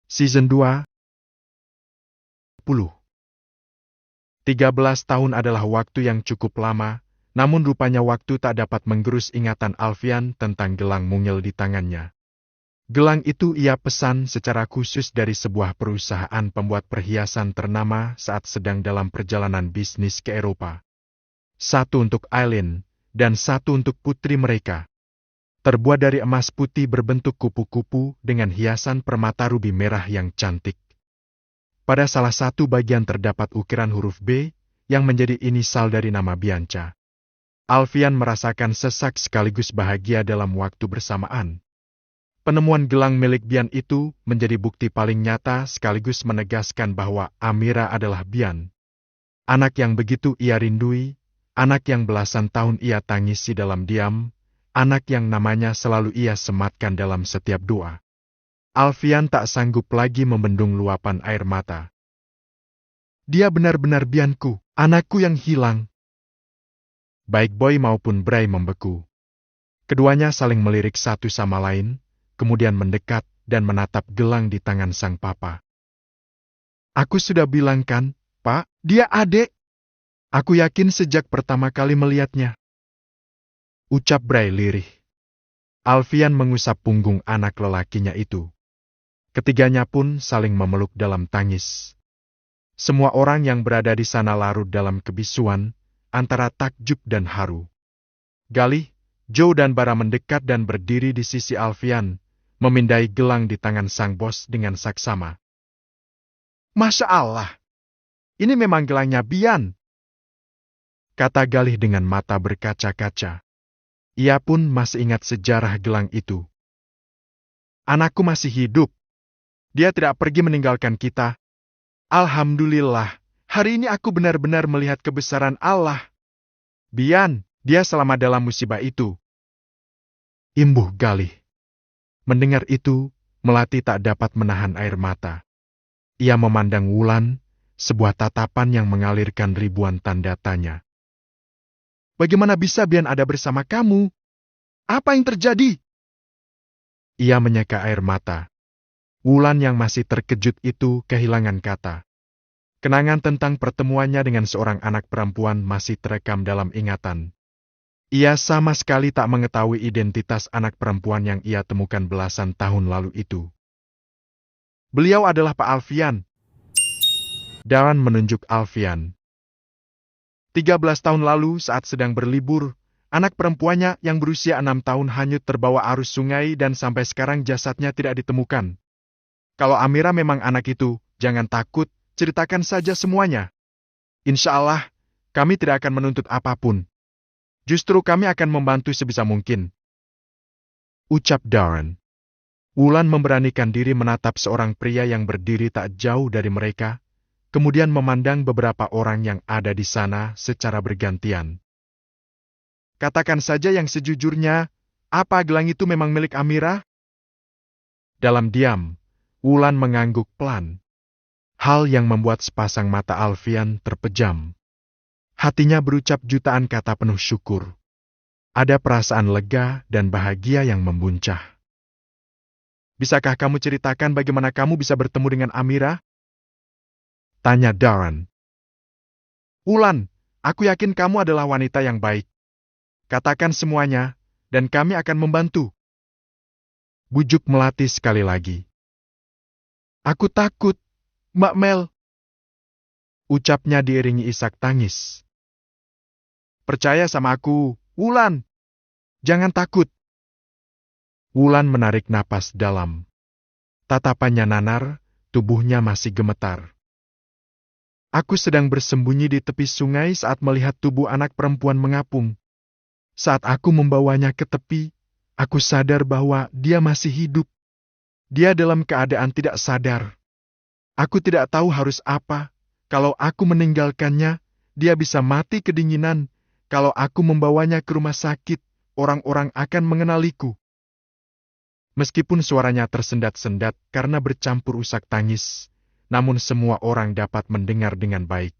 Season 2, 10. 13 tahun adalah waktu yang cukup lama, namun rupanya waktu tak dapat menggerus ingatan Alfian tentang gelang mungil di tangannya. Gelang itu ia pesan secara khusus dari sebuah perusahaan pembuat perhiasan ternama saat sedang dalam perjalanan bisnis ke Eropa. Satu untuk Aileen, dan satu untuk putri mereka. Terbuat dari emas putih berbentuk kupu-kupu dengan hiasan permata rubi merah yang cantik. Pada salah satu bagian terdapat ukiran huruf B, yang menjadi inisal dari nama Bianca. Alfian merasakan sesak sekaligus bahagia dalam waktu bersamaan. Penemuan gelang milik Bian itu menjadi bukti paling nyata sekaligus menegaskan bahwa Amira adalah Bian. Anak yang begitu ia rindui, anak yang belasan tahun ia tangisi dalam diam, anak yang namanya selalu ia sematkan dalam setiap doa. Alfian tak sanggup lagi membendung luapan air mata. Dia benar-benar Bianku, anakku yang hilang. Baik Boy maupun Bray membeku. Keduanya saling melirik satu sama lain, kemudian mendekat dan menatap gelang di tangan sang papa. Aku sudah bilang kan, Pak, dia adik. Aku yakin sejak pertama kali melihatnya. Ucap Bray lirih. Alfian mengusap punggung anak lelakinya itu. Ketiganya pun saling memeluk dalam tangis. Semua orang yang berada di sana larut dalam kebisuan, antara takjub dan haru. Galih, Joe dan Bara mendekat dan berdiri di sisi Alfian, memindai gelang di tangan sang bos dengan saksama. Masya Allah, ini memang gelangnya Bian, kata Galih dengan mata berkaca-kaca. Ia pun masih ingat sejarah gelang itu. Anakku masih hidup. Dia tidak pergi meninggalkan kita. Alhamdulillah, hari ini aku benar-benar melihat kebesaran Allah. Bian, dia selamat dalam musibah itu. Imbuh Galih. Mendengar itu, Melati tak dapat menahan air mata. Ia memandang Wulan, sebuah tatapan yang mengalirkan ribuan tanda tanya. Bagaimana bisa Bian ada bersama kamu? Apa yang terjadi? Ia menyeka air mata. Wulan yang masih terkejut itu kehilangan kata. Kenangan tentang pertemuannya dengan seorang anak perempuan masih terekam dalam ingatan. Ia sama sekali tak mengetahui identitas anak perempuan yang ia temukan belasan tahun lalu itu. Beliau adalah Pak Alfian. Darren menunjuk Alfian. 13 tahun lalu saat sedang berlibur, anak perempuannya yang berusia 6 tahun hanyut terbawa arus sungai dan sampai sekarang jasadnya tidak ditemukan. Kalau Amira memang anak itu, jangan takut, ceritakan saja semuanya. Insya Allah, kami tidak akan menuntut apapun. Justru kami akan membantu sebisa mungkin. Ucap Darren. Wulan memberanikan diri menatap seorang pria yang berdiri tak jauh dari mereka, kemudian memandang beberapa orang yang ada di sana secara bergantian. Katakan saja yang sejujurnya, apa gelang itu memang milik Amira? Dalam diam, Wulan mengangguk pelan. Hal yang membuat sepasang mata Alfian terpejam. Hatinya berucap jutaan kata penuh syukur. Ada perasaan lega dan bahagia yang membuncah. Bisakah kamu ceritakan bagaimana kamu bisa bertemu dengan Amira? Tanya Darren. Wulan, aku yakin kamu adalah wanita yang baik. Katakan semuanya, dan kami akan membantu. Bujuk Melati sekali lagi. Aku takut, Mbak Mel. Ucapnya diiringi isak tangis. Percaya sama aku, Wulan. Jangan takut. Wulan menarik napas dalam. Tatapannya nanar, tubuhnya masih gemetar. Aku sedang bersembunyi di tepi sungai saat melihat tubuh anak perempuan mengapung. Saat aku membawanya ke tepi, aku sadar bahwa dia masih hidup. Dia dalam keadaan tidak sadar. Aku tidak tahu harus apa. Kalau aku meninggalkannya, dia bisa mati kedinginan. Kalau aku membawanya ke rumah sakit, orang-orang akan mengenaliku. Meskipun suaranya tersendat-sendat karena bercampur usak tangis, namun semua orang dapat mendengar dengan baik.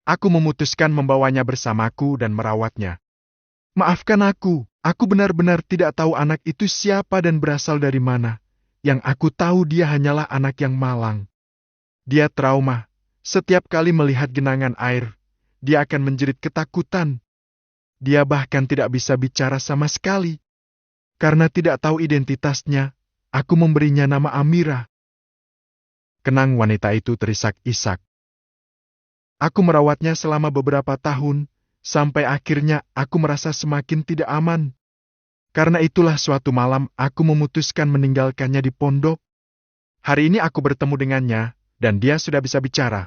Aku memutuskan membawanya bersamaku dan merawatnya. Maafkan aku benar-benar tidak tahu anak itu siapa dan berasal dari mana. Yang aku tahu dia hanyalah anak yang malang. Dia trauma. Setiap kali melihat genangan air, dia akan menjerit ketakutan. Dia bahkan tidak bisa bicara sama sekali. Karena tidak tahu identitasnya, aku memberinya nama Amira. Kenang wanita itu terisak-isak. Aku merawatnya selama beberapa tahun, sampai akhirnya aku merasa semakin tidak aman. Karena itulah suatu malam aku memutuskan meninggalkannya di pondok. Hari ini aku bertemu dengannya, dan dia sudah bisa bicara.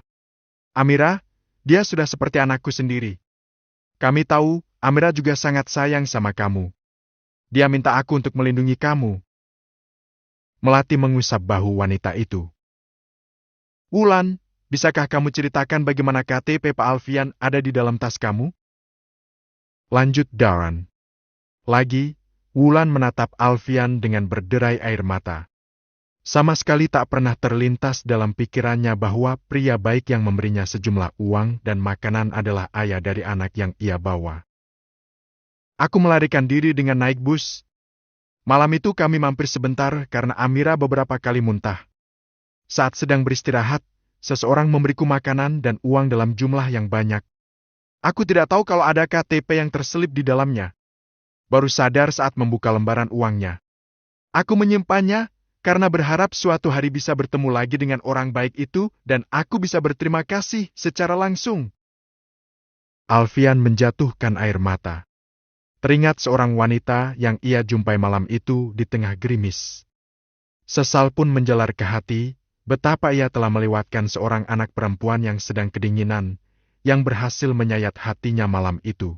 Amira, dia sudah seperti anakku sendiri. Kami tahu, Amira juga sangat sayang sama kamu. Dia minta aku untuk melindungi kamu. Melati mengusap bahu wanita itu. Wulan, bisakah kamu ceritakan bagaimana KTP Pak Alfian ada di dalam tas kamu? Lanjut Daran. Lagi, Wulan menatap Alfian dengan berderai air mata. Sama sekali tak pernah terlintas dalam pikirannya bahwa pria baik yang memberinya sejumlah uang dan makanan adalah ayah dari anak yang ia bawa. Aku melarikan diri dengan naik bus. Malam itu kami mampir sebentar karena Amira beberapa kali muntah. Saat sedang beristirahat, seseorang memberiku makanan dan uang dalam jumlah yang banyak. Aku tidak tahu kalau ada KTP yang terselip di dalamnya. Baru sadar saat membuka lembaran uangnya. Aku menyimpannya karena berharap suatu hari bisa bertemu lagi dengan orang baik itu dan aku bisa berterima kasih secara langsung. Alfian menjatuhkan air mata. Teringat seorang wanita yang ia jumpai malam itu di tengah gerimis. Sesal pun menjalar ke hati, betapa ia telah melewatkan seorang anak perempuan yang sedang kedinginan, yang berhasil menyayat hatinya malam itu.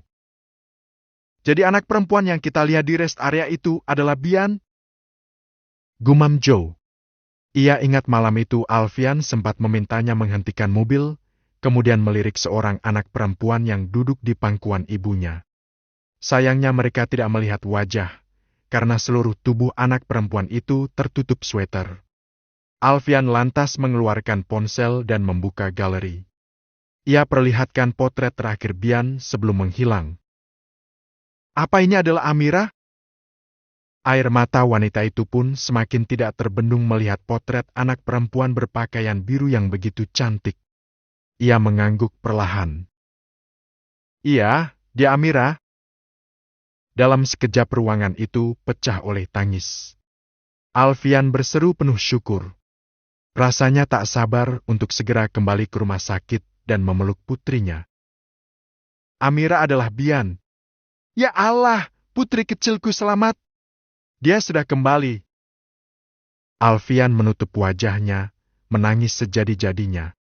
Jadi anak perempuan yang kita lihat di rest area itu adalah Bian? Gumam Joe. Ia ingat malam itu Alfian sempat memintanya menghentikan mobil, kemudian melirik seorang anak perempuan yang duduk di pangkuan ibunya. Sayangnya mereka tidak melihat wajah, karena seluruh tubuh anak perempuan itu tertutup sweater. Alfian lantas mengeluarkan ponsel dan membuka galeri. Ia perlihatkan potret terakhir Bian sebelum menghilang. Apa ini adalah Amira? Air mata wanita itu pun semakin tidak terbendung melihat potret anak perempuan berpakaian biru yang begitu cantik. Ia mengangguk perlahan. Iya, dia Amira. Dalam sekejap ruangan itu pecah oleh tangis. Alfian berseru penuh syukur. Rasanya tak sabar untuk segera kembali ke rumah sakit dan memeluk putrinya. Amira adalah Bian. Ya Allah, putri kecilku selamat. Dia sudah kembali. Alfian menutup wajahnya, menangis sejadi-jadinya.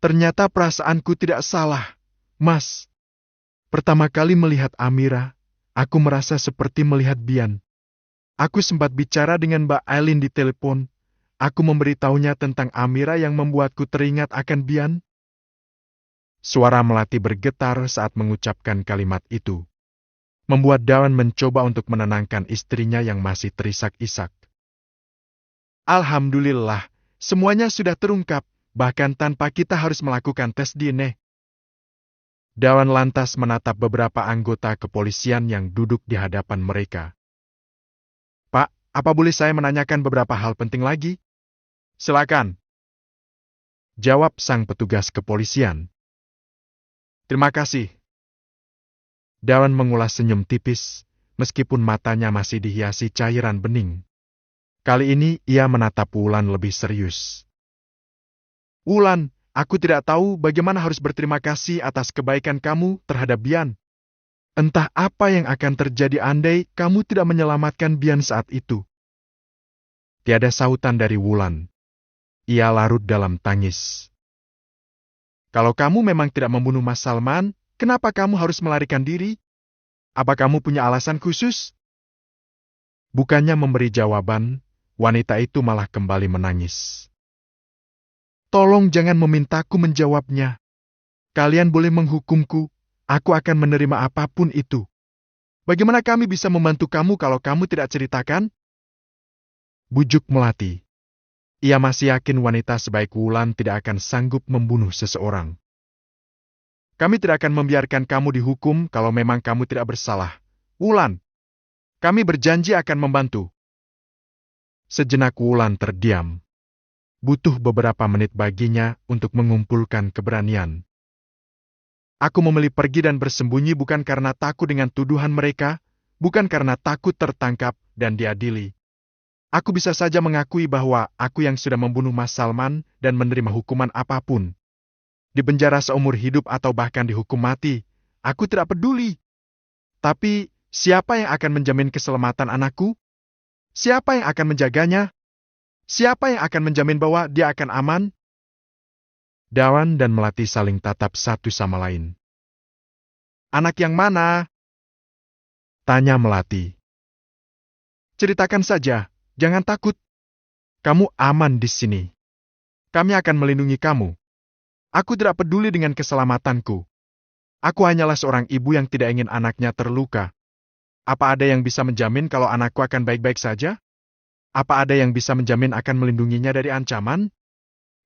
Ternyata perasaanku tidak salah, Mas. Pertama kali melihat Amira, aku merasa seperti melihat Bian. Aku sempat bicara dengan Mbak Aileen di telepon. Aku memberitahunya tentang Amira yang membuatku teringat akan Bian. Suara Melati bergetar saat mengucapkan kalimat itu. Membuat Dawan mencoba untuk menenangkan istrinya yang masih terisak-isak. Alhamdulillah, semuanya sudah terungkap, bahkan tanpa kita harus melakukan tes DNA. Dawan lantas menatap beberapa anggota kepolisian yang duduk di hadapan mereka. Pak, apa boleh saya menanyakan beberapa hal penting lagi? Silakan. Jawab sang petugas kepolisian. Terima kasih. Dawan mengulas senyum tipis, meskipun matanya masih dihiasi cairan bening. Kali ini ia menatap Wulan lebih serius. Wulan, aku tidak tahu bagaimana harus berterima kasih atas kebaikan kamu terhadap Bian. Entah apa yang akan terjadi andai kamu tidak menyelamatkan Bian saat itu. Tiada sautan dari Wulan. Ia larut dalam tangis. Kalau kamu memang tidak membunuh Mas Salman, kenapa kamu harus melarikan diri? Apa kamu punya alasan khusus? Bukannya memberi jawaban, wanita itu malah kembali menangis. Tolong jangan memintaku menjawabnya. Kalian boleh menghukumku, aku akan menerima apapun itu. Bagaimana kami bisa membantu kamu kalau kamu tidak ceritakan? Bujuk Melati. Ia masih yakin wanita sebaik Wulan tidak akan sanggup membunuh seseorang. Kami tidak akan membiarkan kamu dihukum kalau memang kamu tidak bersalah. Wulan, kami berjanji akan membantu. Sejenak Wulan terdiam. Butuh beberapa menit baginya untuk mengumpulkan keberanian. Aku memilih pergi dan bersembunyi bukan karena takut dengan tuduhan mereka, bukan karena takut tertangkap dan diadili. Aku bisa saja mengakui bahwa aku yang sudah membunuh Mas Salman dan menerima hukuman apapun. Di penjara seumur hidup atau bahkan dihukum mati, aku tidak peduli. Tapi, siapa yang akan menjamin keselamatan anakku? Siapa yang akan menjaganya? Siapa yang akan menjamin bahwa dia akan aman? Dawan dan Melati saling tatap satu sama lain. Anak yang mana? Tanya Melati. Ceritakan saja, jangan takut. Kamu aman di sini. Kami akan melindungi kamu. Aku tidak peduli dengan keselamatanku. Aku hanyalah seorang ibu yang tidak ingin anaknya terluka. Apa ada yang bisa menjamin kalau anakku akan baik-baik saja? Apa ada yang bisa menjamin akan melindunginya dari ancaman?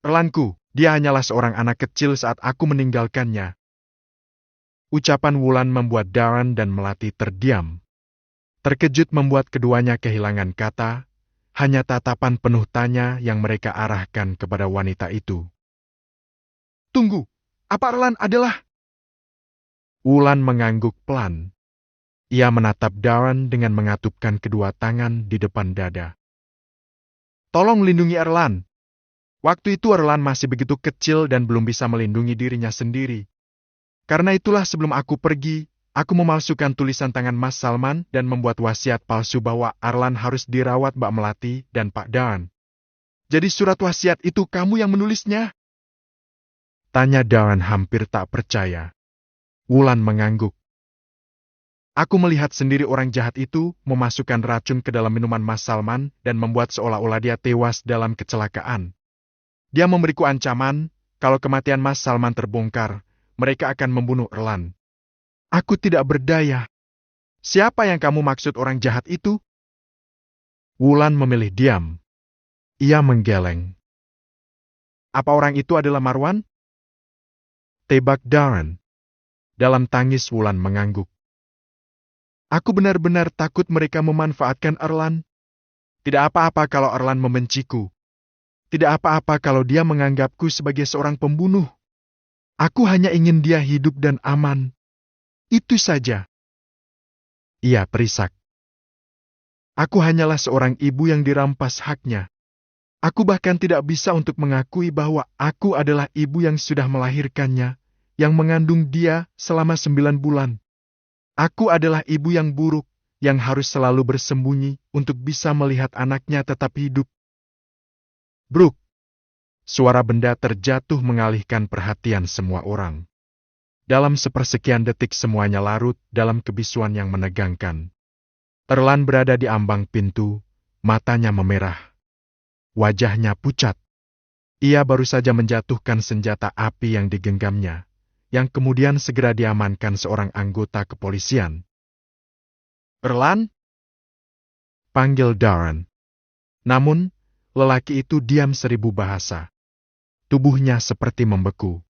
Erlanku, dia hanyalah seorang anak kecil saat aku meninggalkannya. Ucapan Wulan membuat Dawan dan Melati terdiam. Terkejut membuat keduanya kehilangan kata, hanya tatapan penuh tanya yang mereka arahkan kepada wanita itu. Tunggu, apa Erlan adalah? Wulan mengangguk pelan. Ia menatap Dawan dengan mengatupkan kedua tangan di depan dada. Tolong lindungi Erlan. Waktu itu Erlan masih begitu kecil dan belum bisa melindungi dirinya sendiri. Karena itulah sebelum aku pergi, aku memalsukan tulisan tangan Mas Salman dan membuat wasiat palsu bahwa Erlan harus dirawat Mbak Melati dan Pak Dawan. Jadi surat wasiat itu kamu yang menulisnya? Tanya Dawan hampir tak percaya. Wulan mengangguk. Aku melihat sendiri orang jahat itu memasukkan racun ke dalam minuman Mas Salman dan membuat seolah-olah dia tewas dalam kecelakaan. Dia memberiku ancaman, kalau kematian Mas Salman terbongkar, mereka akan membunuh Erlan. Aku tidak berdaya. Siapa yang kamu maksud orang jahat itu? Wulan memilih diam. Ia menggeleng. Apa orang itu adalah Marwan? Tebak Dawan. Dalam tangis Wulan mengangguk. Aku benar-benar takut mereka memanfaatkan Erlan. Tidak apa-apa kalau Erlan membenciku. Tidak apa-apa kalau dia menganggapku sebagai seorang pembunuh. Aku hanya ingin dia hidup dan aman. Itu saja. Ia perisak. Aku hanyalah seorang ibu yang dirampas haknya. Aku bahkan tidak bisa untuk mengakui bahwa aku adalah ibu yang sudah melahirkannya, yang mengandung dia selama 9 bulan. Aku adalah ibu yang buruk, yang harus selalu bersembunyi untuk bisa melihat anaknya tetap hidup. Bruk! Suara benda terjatuh mengalihkan perhatian semua orang. Dalam sepersekian detik semuanya larut dalam kebisuan yang menegangkan. Erlan berada di ambang pintu, matanya memerah. Wajahnya pucat. Ia baru saja menjatuhkan senjata api yang digenggamnya, yang kemudian segera diamankan seorang anggota kepolisian. Erlan? Panggil Dawan. Namun, lelaki itu diam 1000 bahasa. Tubuhnya seperti membeku.